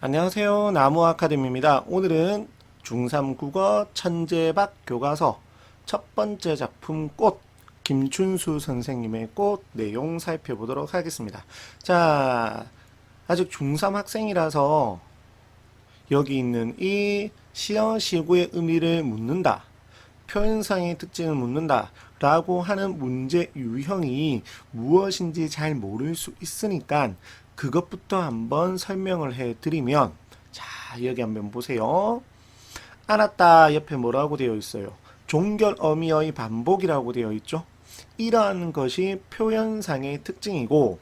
안녕하세요. 나무아카데미입니다. 오늘은 중3 국어 천재박 교과서 첫 번째 작품 꽃, 김춘수 선생님의 꽃 내용 살펴보도록 하겠습니다. 자, 아직 중3 학생이라서 여기 있는 이 시어, 시구의 의미를 묻는다, 표현상의 특징을 묻는다 라고 하는 문제 유형이 무엇인지 잘 모를 수 있으니까 그것부터 한번 설명을 해 드리면, 자, 여기 한번 보세요. 알았다 옆에 뭐라고 되어 있어요? 종결 어미의 반복이라고 되어 있죠. 이러한 것이 표현상의 특징이고,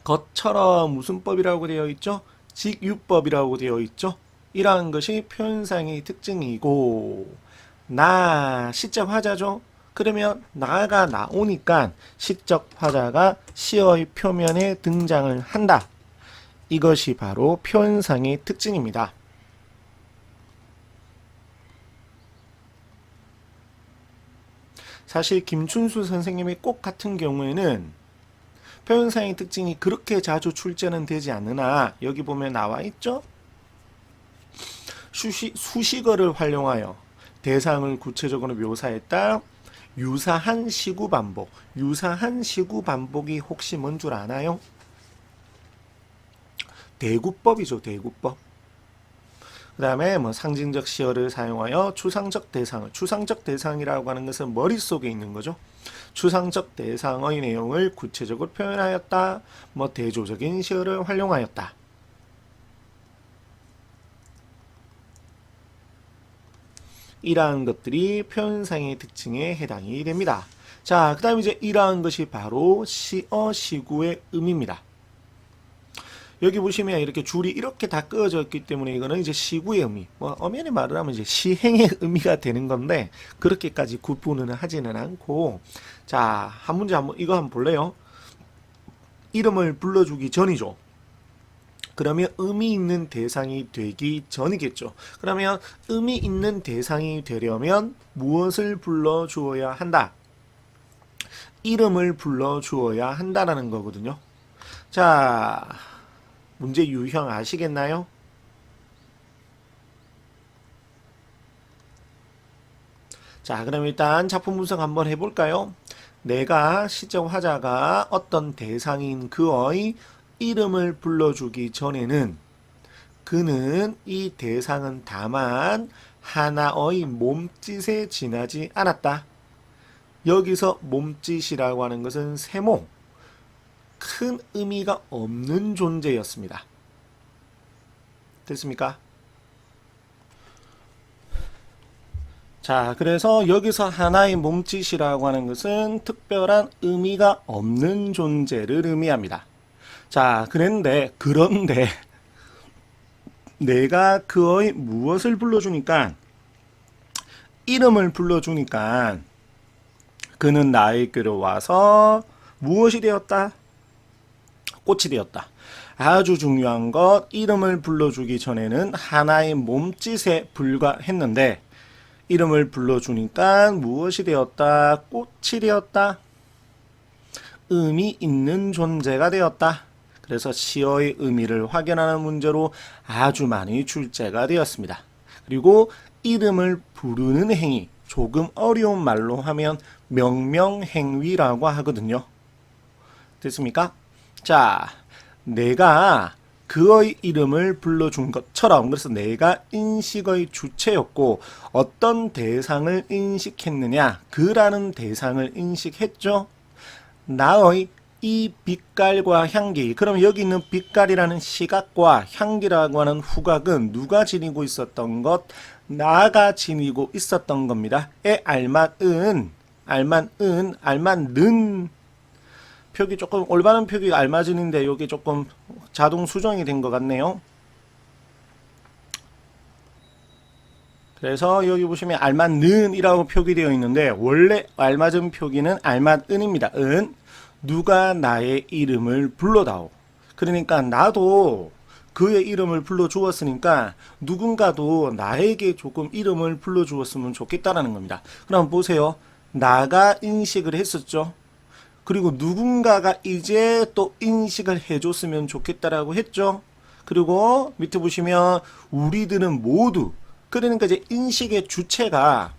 것처럼 무슨 법이라고 되어 있죠? 직유법이라고 되어 있죠. 이러한 것이 표현상의 특징이고, 나 시적 화자죠. 그러면 나가 나오니까 시적 화자가 시어의 표면에 등장을 한다. 이것이 바로 표현상의 특징입니다. 사실 김춘수 선생님의 꽃 같은 경우에는 표현상의 특징이 그렇게 자주 출제는 되지 않으나, 여기 보면 나와 있죠. 수식어를 활용하여 대상을 구체적으로 묘사했다. 유사한 시구 반복. 유사한 시구 반복이 혹시 뭔 줄 아나요? 대구법이죠. 대구법. 그 다음에 뭐 상징적 시어를 사용하여 추상적 대상을, 추상적 대상이라고 하는 것은 머릿속에 있는 거죠. 추상적 대상의 내용을 구체적으로 표현하였다. 뭐 대조적인 시어를 활용하였다. 이러한 것들이 표현상의 특징에 해당이 됩니다. 자, 그 다음에 이제 이러한 것이 바로 시어, 시구의 의미입니다. 여기 보시면 이렇게 줄이 이렇게 다 끄어져 있기 때문에 이거는 이제 시구의 의미, 뭐 엄연히 말을 하면 이제 시행의 의미가 되는 건데, 그렇게까지 구분은 하지는 않고, 자, 한 문제 한번 이거 한번 볼래요? 이름을 불러주기 전이죠. 그러면 의미 있는 대상이 되기 전이겠죠. 그러면 의미 있는 대상이 되려면 무엇을 불러주어야 한다? 이름을 불러주어야 한다라는 거거든요. 자, 문제 유형 아시겠나요? 자, 그럼 일단 작품 분석 한번 해볼까요? 내가 시적 화자가 어떤 대상인 그의 이름을 불러주기 전에는 그는 이 대상은 다만 하나의 몸짓에 지나지 않았다. 여기서 몸짓이라고 하는 것은 세모, 큰 의미가 없는 존재였습니다. 됐습니까? 자, 그래서 여기서 하나의 몸짓이라고 하는 것은 특별한 의미가 없는 존재를 의미합니다. 자, 그런데 내가 그의 무엇을 불러주니까, 이름을 불러주니까 그는 나에게로 와서 무엇이 되었다? 꽃이 되었다. 아주 중요한 것, 이름을 불러주기 전에는 하나의 몸짓에 불과했는데 이름을 불러주니까 무엇이 되었다? 꽃이 되었다. 의미 있는 존재가 되었다. 그래서 시어의 의미를 확인하는 문제로 아주 많이 출제가 되었습니다. 그리고 이름을 부르는 행위, 조금 어려운 말로 하면 명명행위라고 하거든요. 됐습니까? 자, 내가 그의 이름을 불러준 것처럼, 그래서 내가 인식의 주체였고 어떤 대상을 인식했느냐, 그라는 대상을 인식했죠. 나의 이 빛깔과 향기. 그럼 여기 있는 빛깔이라는 시각과 향기라고 하는 후각은 누가 지니고 있었던 것? 나가 지니고 있었던 겁니다. 에 알맞은, 알맞는 표기, 조금 올바른 표기가 알맞은인데 여기 조금 자동 수정이 된 것 같네요. 그래서 여기 보시면 알맞는이라고 표기되어 있는데 원래 알맞은 표기는 알맞은입니다. 은, 누가 나의 이름을 불러다오. 그러니까 나도 그의 이름을 불러주었으니까 누군가도 나에게 조금 이름을 불러주었으면 좋겠다라는 겁니다. 그럼 보세요. 나가 인식을 했었죠. 그리고 누군가가 이제 또 인식을 해줬으면 좋겠다라고 했죠. 그리고 밑에 보시면 우리들은 모두, 그러니까 이제 인식의 주체가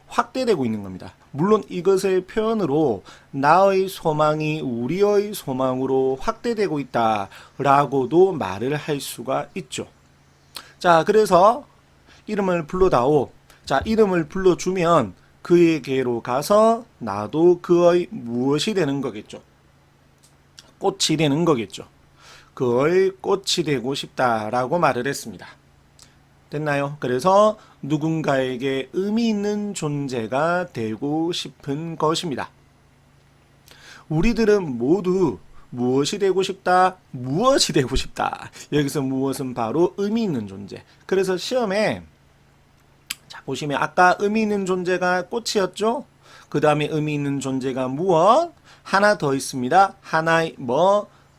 확대되고 있는 겁니다. 물론 이것을 표현으로 나의 소망이 우리의 소망으로 확대되고 있다 라고도 말을 할 수가 있죠. 자, 그래서 이름을 불러다오. 자, 이름을 불러주면 그에게로 가서 나도 그의 무엇이 되는 거겠죠. 꽃이 되는 거겠죠. 그의 꽃이 되고 싶다라고 말을 했습니다. 됐나요? 그래서 누군가에게 의미 있는 존재가 되고 싶은 것입니다. 우리들은 모두 무엇이 되고 싶다? 무엇이 되고 싶다. 여기서 무엇은 바로 의미 있는 존재. 그래서 시험에 자 보시면 아까 의미 있는 존재가 꽃이었죠? 그 다음에 의미 있는 존재가 무엇? 하나 더 있습니다. 하나의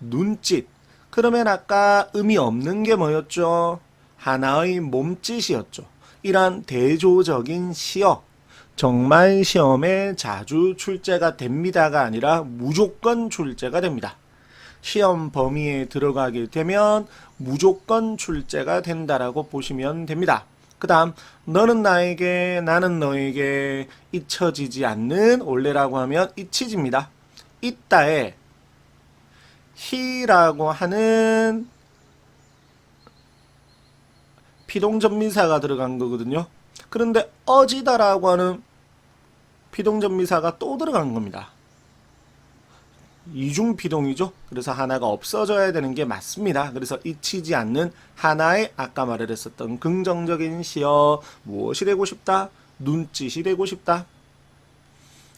눈짓. 그러면 아까 의미 없는 게 뭐였죠? 하나의 몸짓이었죠. 이러한 대조적인 시어, 정말 시험에 자주 출제가 됩니다가 아니라 무조건 출제가 됩니다. 시험 범위에 들어가게 되면 무조건 출제가 된다라고 보시면 됩니다. 그 다음 너는 나에게 나는 너에게 잊혀지지 않는, 원래라고 하면 잊히집니다. 있다에 히라고 하는 피동전미사가 들어간 거거든요. 그런데 어지다라고 하는 피동전미사가 또 들어간 겁니다. 이중피동이죠. 그래서 하나가 없어져야 되는 게 맞습니다. 그래서 잊히지 않는 하나의 아까 말을 했었던 긍정적인 시어, 무엇이 되고 싶다? 눈짓이 되고 싶다.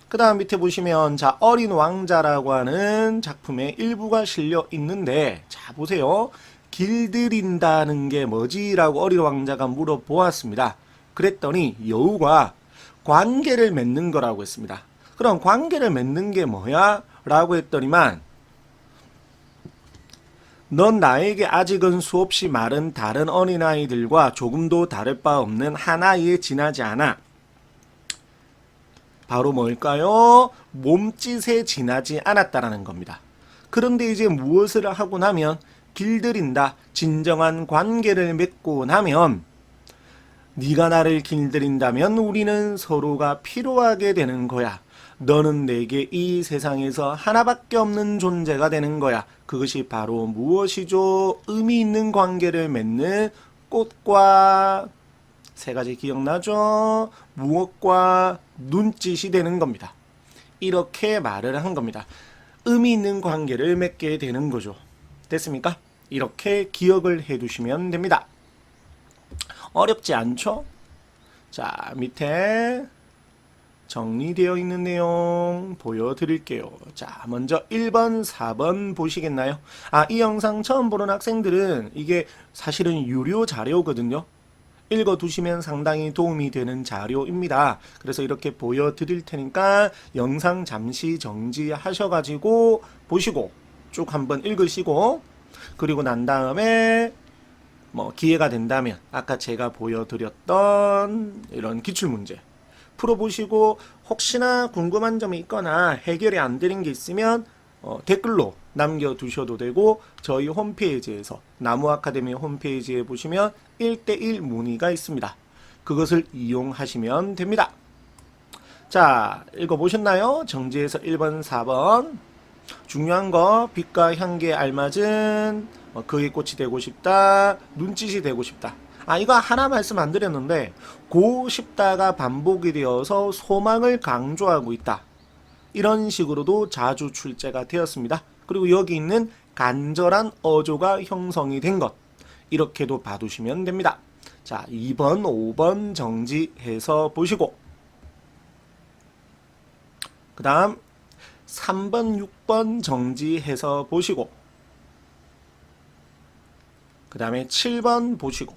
그 다음 밑에 보시면 자 어린 왕자라고 하는 작품의 일부가 실려 있는데 자 보세요. 길들인다는 게 뭐지? 라고 어린 왕자가 물어보았습니다. 그랬더니 여우가 관계를 맺는 거라고 했습니다. 그럼 관계를 맺는 게 뭐야? 라고 했더니만 넌 나에게 아직은 수없이 많은 다른 어린아이들과 조금도 다를 바 없는 하나에 지나지 않아. 바로 뭘까요? 몸짓에 지나지 않았다라는 겁니다. 그런데 이제 무엇을 하고 나면 길들인다. 진정한 관계를 맺고 나면 네가 나를 길들인다면 우리는 서로가 필요하게 되는 거야. 너는 내게 이 세상에서 하나밖에 없는 존재가 되는 거야. 그것이 바로 무엇이죠? 의미 있는 관계를 맺는 꽃과 세 가지 기억나죠? 무엇과 눈짓이 되는 겁니다. 이렇게 말을 한 겁니다. 의미 있는 관계를 맺게 되는 거죠. 됐습니까? 이렇게 기억을 해 두시면 됩니다. 어렵지 않죠? 자, 밑에 정리되어 있는 내용 보여드릴게요. 자, 먼저 1번, 4번 보시겠나요? 이 영상 처음 보는 학생들은 이게 사실은 유료 자료거든요. 읽어두시면 상당히 도움이 되는 자료입니다. 그래서 이렇게 보여드릴 테니까 영상 잠시 정지하셔가지고 보시고 쭉 한번 읽으시고 그리고 난 다음에 기회가 된다면 아까 제가 보여드렸던 이런 기출문제 풀어보시고 혹시나 궁금한 점이 있거나 해결이 안 되는 게 있으면 댓글로 남겨두셔도 되고 저희 홈페이지에서 나무아카데미 홈페이지에 보시면 1:1 문의가 있습니다. 그것을 이용하시면 됩니다. 자, 읽어보셨나요? 정지해서 1번, 4번 중요한 거 빛과 향기에 알맞은 그의 꽃이 되고 싶다. 눈짓이 되고 싶다. 이거 하나 말씀 안 드렸는데 고 싶다가 반복이 되어서 소망을 강조하고 있다. 이런 식으로도 자주 출제가 되었습니다. 그리고 여기 있는 간절한 어조가 형성이 된 것 이렇게도 봐두시면 됩니다. 자, 2번, 5번 정지해서 보시고 그 다음 3번, 6번 정지해서 보시고 그 다음에 7번 보시고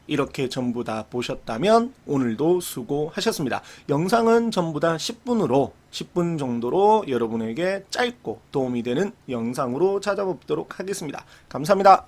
이렇게 전부 다 보셨다면 오늘도 수고하셨습니다. 영상은 전부 다 10분 정도로 여러분에게 짧고 도움이 되는 영상으로 찾아뵙도록 하겠습니다. 감사합니다.